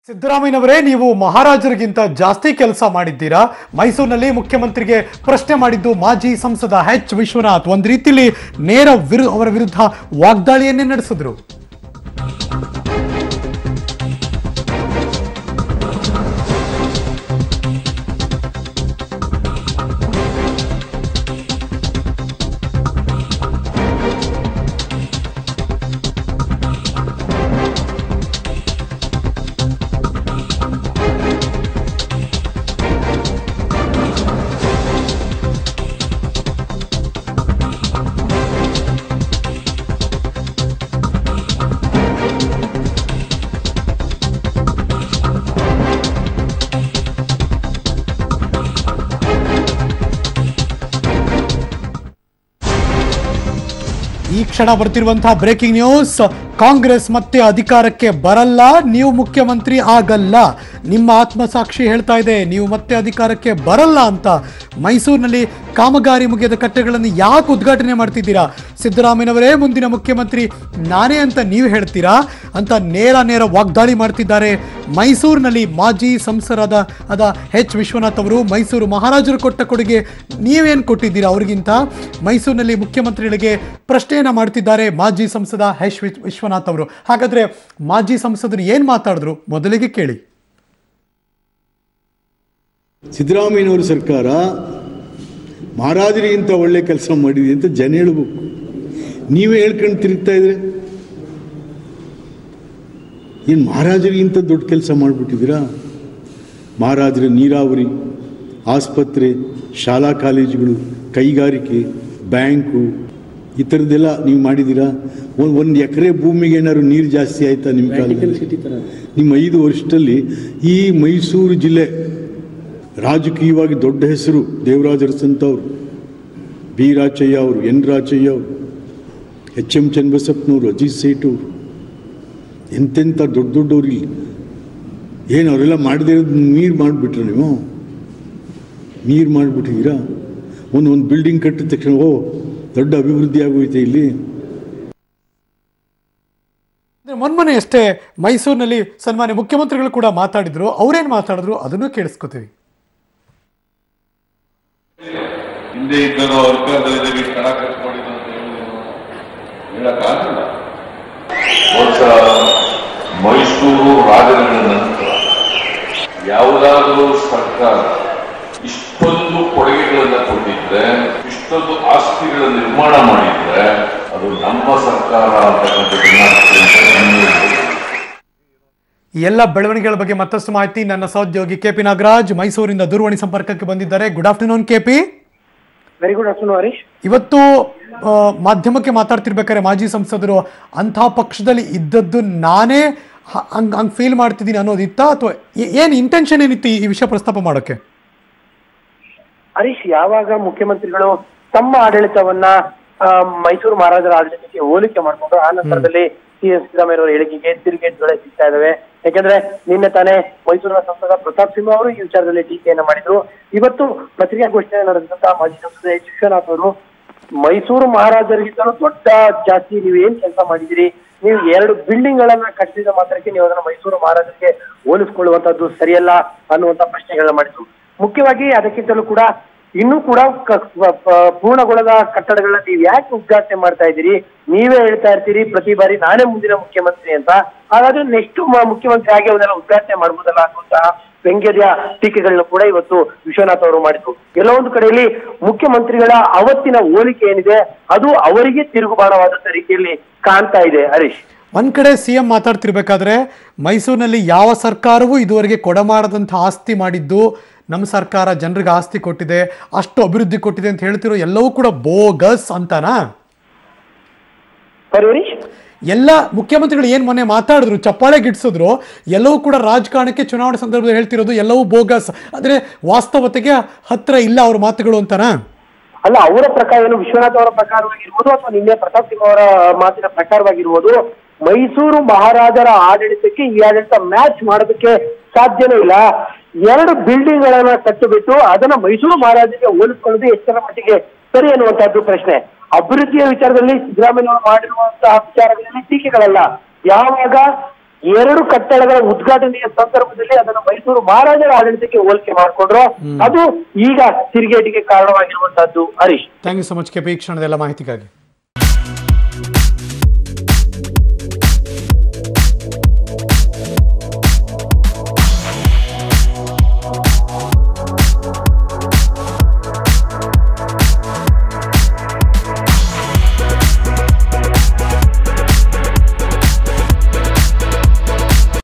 ಸಿದ್ದರಾಮಯ್ಯನವರೇ, ನೀವು ಮಹಾರಾಜರಿಗಿಂತ ಜಾಸ್ತಿ ಕೆಲಸ ಮಾಡಿದ್ದೀರಾ. ಮೈಸೂರಿನಲ್ಲಿ ಮುಖ್ಯಮಂತ್ರಿಗೆ ಪ್ರಶ್ನೆ ಮಾಡಿದ್ದು ಮಾಜಿ ಸಂಸದ ಎಚ್ ವಿಶ್ವನಾಥ್ ಒಂದು ರೀತಿಯಲ್ಲಿ ನೇರ ಅವರ ವಿರುದ್ಧ ವಾಗ್ದಾಳಿಯನ್ನೇ ನಡೆಸಿದ್ರು. ಈ ಕ್ಷಣ ಬರ್ತಿರುವಂತಹ ಬ್ರೇಕಿಂಗ್ ನ್ಯೂಸ್. ಕಾಂಗ್ರೆಸ್ ಮತ್ತೆ ಅಧಿಕಾರಕ್ಕೆ ಬರಲ್ಲ, ನೀವು ಮುಖ್ಯಮಂತ್ರಿ ಆಗಲ್ಲ. ನಿಮ್ಮ ಆತ್ಮಸಾಕ್ಷಿ ಹೇಳ್ತಾ ಇದೆ ನೀವು ಮತ್ತೆ ಅಧಿಕಾರಕ್ಕೆ ಬರಲ್ಲ ಅಂತ. ಮೈಸೂರಿನಲ್ಲಿ ಕಾಮಗಾರಿ ಮುಗಿಯದ ಕಟ್ಟೆಗಳನ್ನು ಯಾಕೆ ಉದ್ಘಾಟನೆ ಮಾಡ್ತಿದ್ದೀರಾ? ಸಿದ್ದರಾಮಯ್ಯನವರೇ ಮುಂದಿನ ಮುಖ್ಯಮಂತ್ರಿ ನಾನೇ ಅಂತ ನೀವು ಹೇಳ್ತೀರಾ ಅಂತ ನೇರ ವಾಗ್ದಾಳಿ ಮಾಡ್ತಿದ್ದಾರೆ. ಮೈಸೂರಿನಲ್ಲಿ ಮಾಜಿ ಸಂಸದರಾದ ಎಚ್ ವಿಶ್ವನಾಥ್ ಅವರು ಮೈಸೂರು ಮಹಾರಾಜರು ಕೊಟ್ಟ ಕೊಡುಗೆ ನೀವೇನು ಕೊಟ್ಟಿದ್ದೀರಾ ಅವ್ರಿಗಿಂತ? ಮೈಸೂರಿನಲ್ಲಿ ಮುಖ್ಯಮಂತ್ರಿಗಳಿಗೆ ಪ್ರಶ್ನೆಯನ್ನು ಮಾಡ್ತಿದ್ದಾರೆ ಮಾಜಿ ಸಂಸದ ಎಚ್ ವಿಶ್ವನಾಥ್ ಅವರು. ಹಾಗಾದ್ರೆ ಮಾಜಿ ಸಂಸದರು ಏನು ಮಾತಾಡಿದ್ರು ಮೊದಲಿಗೆ ಕೇಳಿ. ಸಿದ್ದರಾಮಯ್ಯನವರ ಸರ್ಕಾರ ಮಹಾರಾಜರಿಗಿಂತ ಒಳ್ಳೆ ಕೆಲಸ ಮಾಡಿದೆ ಅಂತ ಜನ ಹೇಳ್ಬೇಕು. ನೀವೇ ಹೇಳ್ಕೊಂಡು ತಿರುಗ್ತಾ ಇದ್ರೆ ಏನು ಮಹಾರಾಜರಿಗಿಂತ ದೊಡ್ಡ ಕೆಲಸ ಮಾಡಿಬಿಟ್ಟಿದ್ದೀರಾ? ಮಹಾರಾಜರ ನೀರಾವರಿ, ಆಸ್ಪತ್ರೆ, ಶಾಲಾ ಕಾಲೇಜುಗಳು, ಕೈಗಾರಿಕೆ, ಬ್ಯಾಂಕು, ಈ ಥರದ್ದೆಲ್ಲ ನೀವು ಮಾಡಿದ್ದೀರಾ? ಒಂದು ಎಕರೆ ಭೂಮಿಗೆ ಏನಾದ್ರು ನೀರು ಜಾಸ್ತಿ ಆಯ್ತಾ ನಿಮ್ಮ ಕಾಲದಲ್ಲಿ? ನಿಮ್ಮ 5 ವರ್ಷದಲ್ಲಿ ಈ ಮೈಸೂರು ಜಿಲ್ಲೆ ರಾಜಕೀಯವಾಗಿ ದೊಡ್ಡ ಹೆಸರು ದೇವರಾಜ ಅರಸಂತ ಅವರು, ಬಿ ರಾಚಯ್ಯ ಅವರು, ಎನ್ ರಾಚಯ್ಯ ಅವರು, ಎಚ್ ಎಂ ಚನ್ನಬಸಪ್ಪನವರು, ಅಜಿತ್ ಸೇಠ್ ಅವರು, ಎಂತೆಂಥ ದೊಡ್ಡವ್ರು ಇಲ್ಲಿ ಏನು ಅವರೆಲ್ಲ ಮಾಡದೇ ಇರೋದು ನೀರು ಮಾಡಿಬಿಟ್ರೆ ನೀವು ನೀರು ಮಾಡಿಬಿಟ್ಟಿದ್ದೀರಾ? ಒಂದು ಬಿಲ್ಡಿಂಗ್ ಕಟ್ಟಿದ ತಕ್ಷಣ ದೊಡ್ಡ ಅಭಿವೃದ್ಧಿ ಆಗೋಯ್ತೆ ಇಲ್ಲಿ. ಮೊನ್ನೆ ಅಷ್ಟೇ ಮೈಸೂರಿನಲ್ಲಿ ಸನ್ಮಾನ್ಯ ಮುಖ್ಯಮಂತ್ರಿಗಳು ಕೂಡ ಮಾತಾಡಿದ್ರು. ಅವ್ರೇನು ಮಾತಾಡಿದ್ರು ಅದನ್ನು ಕೇಳಿಸ್ಕೊತೀವಿ. ಹಿಂದೆ ಇದ್ದರೂ ಅಧಿಕಾರದಲ್ಲಿ ಸ್ಥಳ ಕಟ್ಕೊಂಡಿದ್ದು ಅಂತ ಹೇಳಕ್ಕಾಗಲ್ಲ. ಮೈಸೂರು ರಾಜಧಾನಿ ನಂತರ ಯಾವುದಾದರೂ ಸರ್ಕಾರ ಇಷ್ಟೊಂದು ಕೊಡುಗೆಗಳನ್ನು ಕೊಟ್ಟಿದ್ರೆ, ಇಷ್ಟೊಂದು ಆಸ್ತಿಗಳ ನಿರ್ಮಾಣ ಮಾಡಿದ್ರೆ ಅದು ನಮ್ಮ ಸರ್ಕಾರ ಈ ಎಲ್ಲ ಬೆಳವಣಿಗೆಗಳ ಬಗ್ಗೆ ಮತ್ತಷ್ಟು ಮಾಹಿತಿ ನನ್ನ ಸಹೋದ್ಯೋಗಿ ಕೆಪಿ ನಾಗರಾಜ್ ಮೈಸೂರಿಂದ ದೂರವಾಣಿ ಸಂಪರ್ಕಕ್ಕೆ ಬಂದಿದ್ದಾರೆ. Good afternoon KP. Very good afternoon Harish. ಇವತ್ತು ಮಾಧ್ಯಮಕ್ಕೆ ಮಾತಾಡ್ತಿರ್ಬೇಕಾದ್ರೆ ಮಾಜಿ ಸಂಸದರು ಅಂತಹ ಪಕ್ಷದಲ್ಲಿ ಇದ್ದದ್ದು ನಾನೇ ಹಂಗೆ ಫೀಲ್ ಮಾಡ್ತಿದ್ದೀನಿ ಅನ್ನೋದಿತ್ತ, ಅಥವಾ ಏನು ಇಂಟೆನ್ಷನ್ ಏನಿತ್ತು ಈ ವಿಷಯ ಪ್ರಸ್ತಾಪ ಮಾಡೋಕೆ? ಹರೀಶ್, ಯಾವಾಗ ಮುಖ್ಯಮಂತ್ರಿಗಳು ತಮ್ಮ ಆಡಳಿತವನ್ನ ಮೈಸೂರು ಮಹಾರಾಜರ ಆಡಳಿತಕ್ಕೆ ಹೋಲಿಕೆ ಮಾಡಿಕೊಂಡು ಆ ನಂತರದಲ್ಲಿ ಸಿ.ಎಂ. ಸಿದ್ದರಾಮಯ್ಯ ಅವರ ಹೇಳಿಕೆಗೆ ತಿರುಗೇಟುಗಳೇ ಸಿಗ್ತಾ ಇದಾವೆ. ಯಾಕಂದ್ರೆ ನಿನ್ನೆ ತಾನೇ ಮೈಸೂರಿನ ಸಂಸದ ಪ್ರತಾಪ್ ಸಿಂಹ ಅವರು ಈ ವಿಚಾರದಲ್ಲಿ ಟೀಕೆಯನ್ನ ಮಾಡಿದ್ರು. ಇವತ್ತು ಪತ್ರಿಕಾಗೋಷ್ಠಿಯಲ್ಲಿ ನಡೆದಂತಹ ಮಾಜಿ ಸಂಸದ ಎಚ್ ವಿಶ್ವನಾಥ್ ಅವರು ಮೈಸೂರು ಮಹಾರಾಜರಿಗಿಂತಲೂ ದೊಡ್ಡ ಜಾಸ್ತಿ ನೀವು ಏನ್ ಕೆಲಸ ಮಾಡಿದಿರಿ, ನೀವು 2 ಬಿಲ್ಡಿಂಗ್ ಗಳನ್ನ ಕಟ್ಟಿದ ಮಾತ್ರಕ್ಕೆ ನೀವು ಅದನ್ನ ಮೈಸೂರು ಮಹಾರಾಜರಿಗೆ ಹೋಲಿಸಿಕೊಳ್ಳುವಂತದ್ದು ಸರಿಯಲ್ಲ ಅನ್ನುವಂತ ಪ್ರಶ್ನೆಗಳನ್ನ ಮಾಡಿದ್ರು. ಮುಖ್ಯವಾಗಿ ಅದಕ್ಕಿಂತಲೂ ಕೂಡ ಇನ್ನೂ ಕೂಡ ಪೂರ್ಣಗೊಳ್ಳದ ಕಟ್ಟಡಗಳನ್ನ ನೀವು ಯಾಕೆ ಉದ್ಘಾಟನೆ ಮಾಡ್ತಾ ಇದ್ದೀರಿ? ನೀವೇ ಹೇಳ್ತಾ ಇರ್ತೀರಿ ಪ್ರತಿ ಬಾರಿ ನಾನೇ ಮುಂದಿನ ಮುಖ್ಯಮಂತ್ರಿ ಅಂತ. ಹಾಗಾದ್ರೆ ನೆಕ್ಸ್ಟ್ ಮುಖ್ಯಮಂತ್ರಿ ಆಗಿ ಅವನ್ನೆಲ್ಲ ಉದ್ಘಾಟನೆ ಮಾಡ್ಬೋದಲ್ಲ ಅನ್ನುವಂತಹ ವ್ಯಂಗ್ಯದ ಟೀಕೆಗಳನ್ನ ಕೂಡ ಇವತ್ತು ವಿಶ್ವನಾಥ್ ಅವರು ಮಾಡಿದ್ರು. ಎಲ್ಲೋ ಒಂದು ಕಡೆಯಲ್ಲಿ ಮುಖ್ಯಮಂತ್ರಿಗಳ ಅವತ್ತಿನ ಹೋಲಿಕೆ ಏನಿದೆ ಅದು ಅವರಿಗೆ ತಿರುಗುಬಾಣವಾದಂತ ರೀತಿಯಲ್ಲಿ ಕಾಣ್ತಾ ಇದೆ ಹರೀಶ್. ಒಂದ್ ಕಡೆ ಸಿಎಂ ಮಾತಾಡ್ತಿರ್ಬೇಕಾದ್ರೆ ಮೈಸೂರಿನಲ್ಲಿ ಯಾವ ಸರ್ಕಾರವೂ ಇದುವರೆಗೆ ಕೊಡಮಾಡದಂತಹ ಆಸ್ತಿ ಮಾಡಿದ್ದು ನಮ್ಮ ಸರ್ಕಾರ ಜನರಿಗೆ ಆಸ್ತಿ ಕೊಟ್ಟಿದೆ, ಅಷ್ಟು ಅಭಿವೃದ್ಧಿ ಕೊಟ್ಟಿದೆ ಅಂತ ಹೇಳ್ತಿರೋ ಎಲ್ಲವೂ ಕೂಡ ಬೋಗಸ್ ಅಂತಾನಾ? ಎಲ್ಲ ಮುಖ್ಯಮಂತ್ರಿಗಳು ಏನ್ ಮೊನ್ನೆ ಮಾತಾಡಿದ್ರು, ಚಪ್ಪಾಳೆ ಗಿಡ್ಸಿದ್ರು, ಎಲ್ಲವೂ ಕೂಡ ರಾಜಕಾರಣಕ್ಕೆ ಚುನಾವಣೆ ಸಂದರ್ಭದಲ್ಲಿ ಹೇಳ್ತಿರೋದು ಎಲ್ಲವೂ ಬೋಗಸ್, ಅಂದ್ರೆ ವಾಸ್ತವತೆಗೆ ಹತ್ರ ಇಲ್ಲ ಅವ್ರ ಮಾತುಗಳು ಅಂತಾನಾ? ಅಲ್ಲ, ಅವರ ಪ್ರಕಾರ ಏನು ವಿಶ್ವನಾಥ್ ಅವರ ಪ್ರಕಾರವಾಗಿರ್ಬೋದು ಅಥವಾ ನಿನ್ನೆ ಪ್ರತಾಪ್ ಸಿಂಹ ಅವರ ಮಾತಿನ ಪ್ರಕಾರವಾಗಿರ್ಬೋದು, ಮೈಸೂರು ಮಹಾರಾಜರ ಆಡಳಿತಕ್ಕೆ ಈ ಆಡಳಿತ ಮ್ಯಾಚ್ ಮಾಡೋದಕ್ಕೆ ಸಾಧ್ಯನೇ ಇಲ್ಲ. 2 ಬಿಲ್ಡಿಂಗ್ ಗಳನ್ನ ಕಟ್ಟಿಬಿಟ್ಟು ಅದನ್ನ ಮೈಸೂರು ಮಹಾರಾಜರಿಗೆ ಹೋಲಿಸಿಕೊಳ್ಳೋದು ಎಷ್ಟರ ಮಟ್ಟಿಗೆ ಸರಿ ಅನ್ನುವಂತಹದ್ದು ಪ್ರಶ್ನೆ. ಅಭಿವೃದ್ಧಿಯ ವಿಚಾರದಲ್ಲಿ ಸಿದ್ದರಾಮಯ್ಯ ಮಾಡಿರುವಂತಹ ವಿಚಾರಗಳಲ್ಲಿ ಟೀಕೆಗಳಲ್ಲ. ಯಾವಾಗ 2 ಕಟ್ಟಡಗಳ ಉದ್ಘಾಟನೆಯ ಸಂದರ್ಭದಲ್ಲಿ ಅದನ್ನು ಮೈಸೂರು ಮಹಾರಾಜರ ಆಡಳಿತಕ್ಕೆ ಹೋಲಿಕೆ ಮಾಡಿಕೊಂಡ್ರು. ಅದು ಈಗ ತಿರುಗೇಟಿಗೆ ಕಾರಣವಾಗಿರುವಂತಹದ್ದು. Harish, thank you so much KP, ಈ ಕ್ಷಣದೆಲ್ಲ ಮಾಹಿತಿಗಾಗಿ.